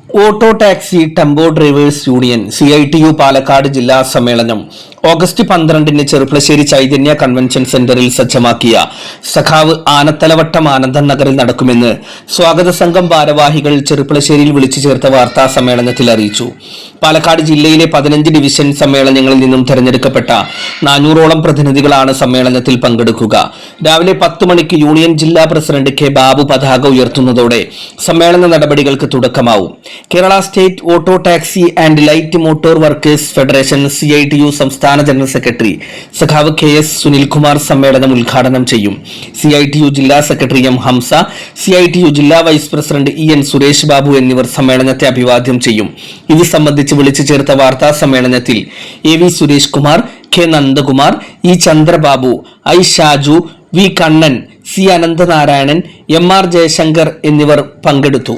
Auto taxi tempo drivers union CITU Palakkad ജില്ലാ സമ്മേളനം August 12 Cherpulassery Chaitanya convention സെന്ററിൽ സജ്ജമാക്കിയ സഖാവ് ആനത്തലവട്ടം ആനന്ദൻ നഗറിൽ നടക്കുമെന്ന് സ്വാഗത സംഘം ഭാരവാഹികൾ ചെറുപ്പളശ്ശേരിയിൽ വിളിച്ചു ചേർത്ത വാർത്താ സമ്മേളനത്തിൽ അറിയിച്ചു. പാലക്കാട് ജില്ലയിലെ 15 ഡിവിഷൻ സമ്മേളനങ്ങളിൽ നിന്നും തെരഞ്ഞെടുക്കപ്പെട്ട 400ഓളം പ്രതിനിധികളാണ് സമ്മേളനത്തിൽ പങ്കെടുക്കുക. രാവിലെ 10 മണിക്ക് യൂണിയൻ ജില്ലാ പ്രസിഡന്റ് K. ബാബു പതാക ഉയർത്തുന്നതോടെ സമ്മേളന നടപടികൾക്ക് തുടക്കമാവും. Kerala state auto taxi and light motor workers federation CITU സംസ്ഥാന ജനറൽ സെക്രട്ടറി സഖാവ് KS സുനിൽകുമാർ സമ്മേളനം ഉദ്ഘാടനം ചെയ്യും. CITU ജില്ലാ സെക്രട്ടറി M. ഹംസ, CITU ജില്ലാ vice president EN Suresh Babu എന്നിവർ സമ്മേളനത്തെ അഭിവാദ്യം ചെയ്യും. ഇത് സംബന്ധിച്ച് വിളിച്ചു ചേർത്ത വാർത്താ സമ്മേളനത്തിൽ AV Suresh Kumar, K. Nandakumar, E. Chandrababu, I. Shaju, V. Kannan, C. Ananthanarayanan, MR Jaishankar എന്നിവർ പങ്കെടുത്തു.